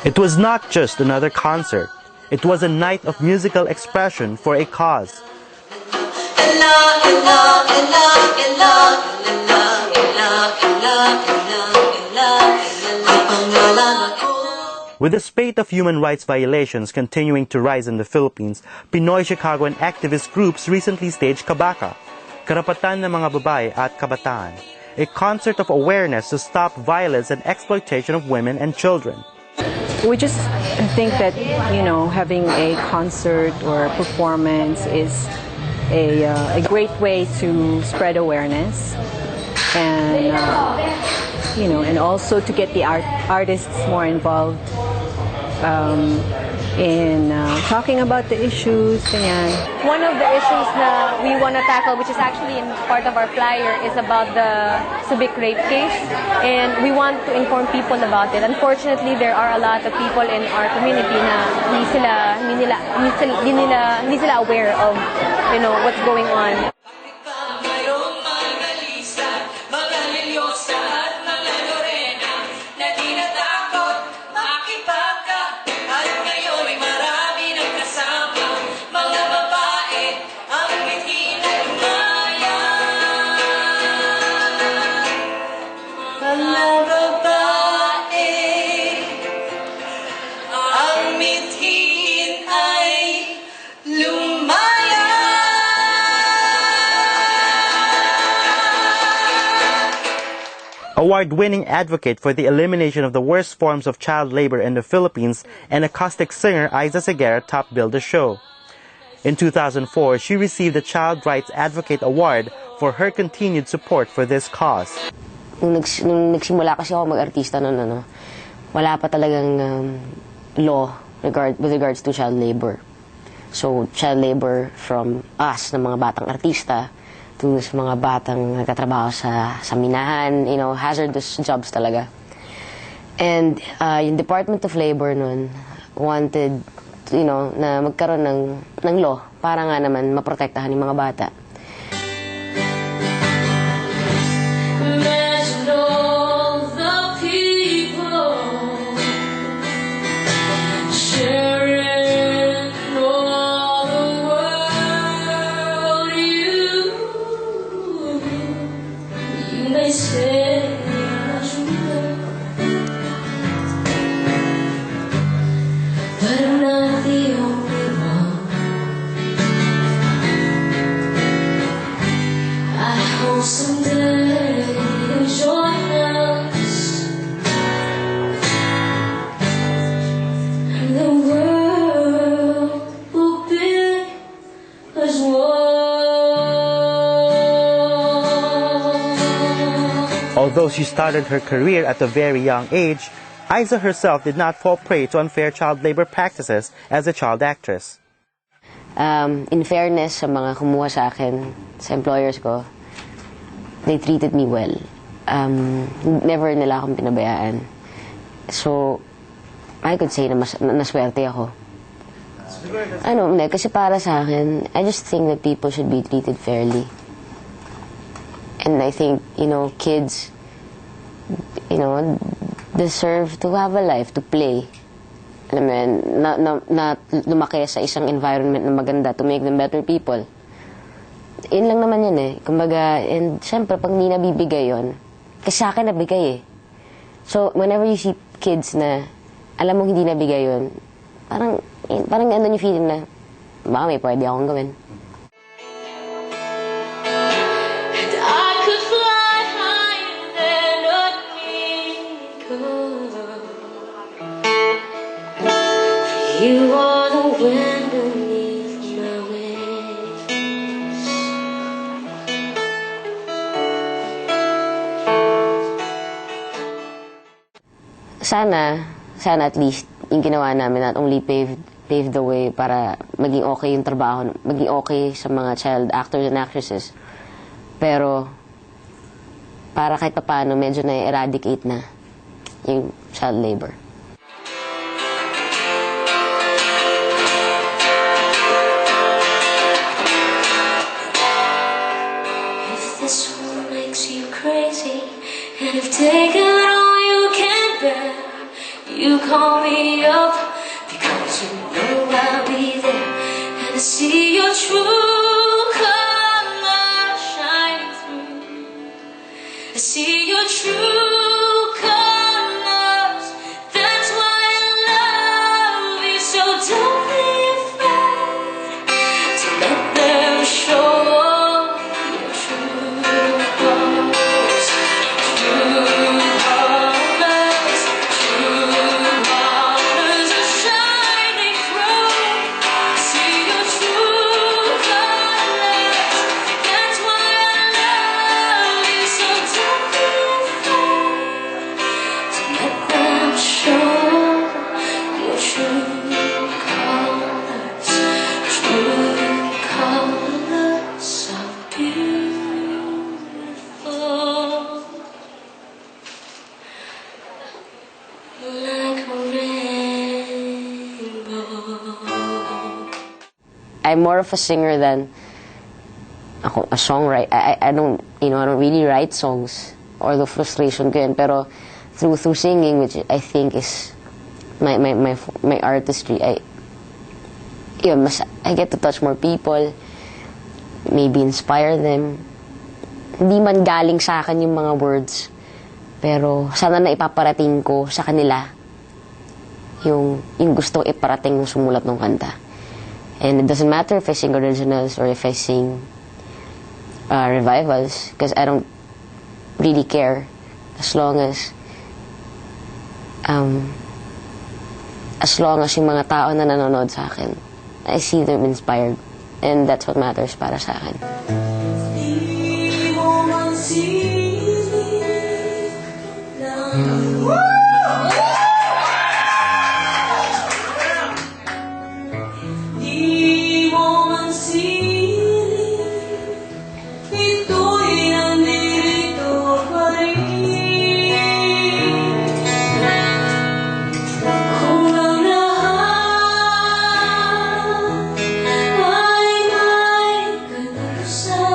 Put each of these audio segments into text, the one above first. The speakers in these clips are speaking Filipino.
It was not just another concert. It was a night of musical expression for a cause. With the spate of human rights violations continuing to rise in the Philippines, Pinoy Chicagoan activist groups recently staged Kabaka, Karapatan ng mga babae at kabataan, a concert of awareness to stop violence and exploitation of women and children. We just think that, having a concert or a performance is a great way to spread awareness and, and also to get the artists more involved in talking about the issues. Ganyan. One of the issues that we want to tackle, which is actually in part of our flyer, is about the Subic rape case, and we want to inform people about it. Unfortunately, there are a lot of people in our community na hindi sila aware of what's going on. Award-winning advocate for the elimination of the worst forms of child labor in the Philippines and acoustic singer Aiza Segura top-billed the show. In 2004, she received the Child Rights Advocate Award for her continued support for this cause. Nung nagsimula kasi ako mag-artista noon, wala pa talagang law with regards to child labor. So, child labor from us, ng mga batang artista, to sa mga batang nagtatrabaho sa minahan, hazardous jobs talaga. And yung Department of Labor nun wanted, na magkaroon ng law para nga naman maprotektahan yung mga bata. Although she started her career at a very young age, Aiza herself did not fall prey to unfair child labor practices as a child actress. In fairness sa mga kumuha sa akin, sa employers ko, they treated me well. Never nila akong pinabayaan. So, I could say na naswerte ako. Kasi para sa akin, I just think that people should be treated fairly. And I think, kids, deserve to have a life, to play. Alam mo yan, na lumaki sa isang environment na maganda to make them better people. Yun lang naman yun Kumbaga, and syempre, pag hindi nabibigay yun, kasi sa akin nabigay So, whenever you see kids na alam mo hindi nabigay yun, parang andun yung feeling na, baka may pwede akong gawin. You are the wind beneath my wings. Sana at least yung ginawa namin not only paved the way para maging okay yung trabaho, maging okay sa mga child actors and actresses, pero para kahit paano medyo na-eradicate na yung child labor. Crazy, and I've taken all you can bear. you call me up, because you know I'll be there, and I see your true colors shining through. I see your true colors. That's why I love you. So don't be afraid to let them show your true colors. True colors, true colors are shining through. I see your true colors. That's why I love you. So don't be afraid to let them show your true colors. True colors are beautiful, like a rainbow. I'm more of a singer than ako, a songwriter. I don't, I don't really write songs, or the frustration ko yun. Pero through singing, which I think is my artistry, I get to touch more people, maybe inspire them. Hindi man galing sa akin yung mga words, pero sana na ipaparating ko sa kanila yung gusto iparating ng sumulat ng kanta. And it doesn't matter if I sing originals or if I sing revivals, because I don't really care, as long as yung mga tao na nanonood sa akin, I see them inspired, and that's what matters para sa akin. Di mo man silip lang. Di mo man silip, ito'y nandito pa rin. Kung ang lahat ay may katapusan,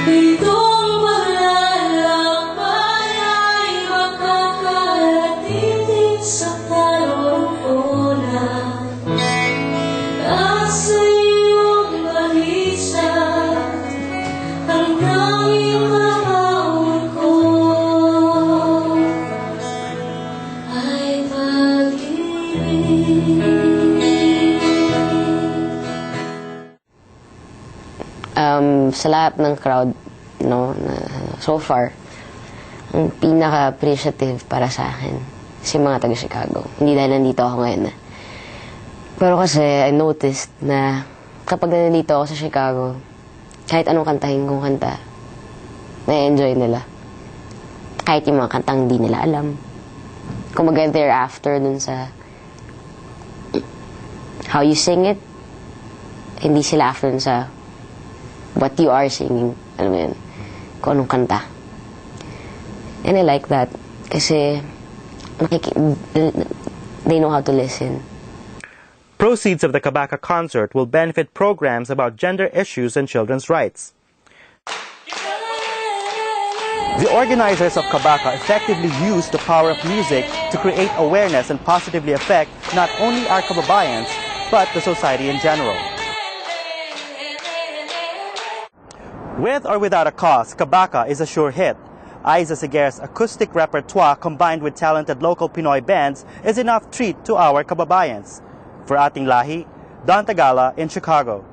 itong paglalakbay ay makakarating din sa kalooban. At sa iyong balisa, hanggang iyong mahaon ko ay pag-ibig. Sa lahat ng crowd, so far, ang pinaka-appreciative para sa akin si mga taga-Chicago. Hindi dahil nandito ako ngayon. Pero kasi I noticed na kapag nandito ako sa Chicago, kahit anong kantahin kong kanta, na-enjoy nila. Kahit yung mga kantang hindi nila alam. Kumbaga thereafter dun sa how you sing it, hindi sila after dun sa what you are singing. Alam mo yun? Kung anong kanta. And I like that. Kasi they know how to listen. Proceeds of the Kabaka concert will benefit programs about gender issues and children's rights. The organizers of Kabaka effectively used the power of music to create awareness and positively affect not only our kababayans, but the society in general. With or without a cause, Kabaka is a sure hit. Aiza Seguer's acoustic repertoire combined with talented local Pinoy bands is enough treat to our kababayans. For Ating Lahi, Don Tagala in Chicago.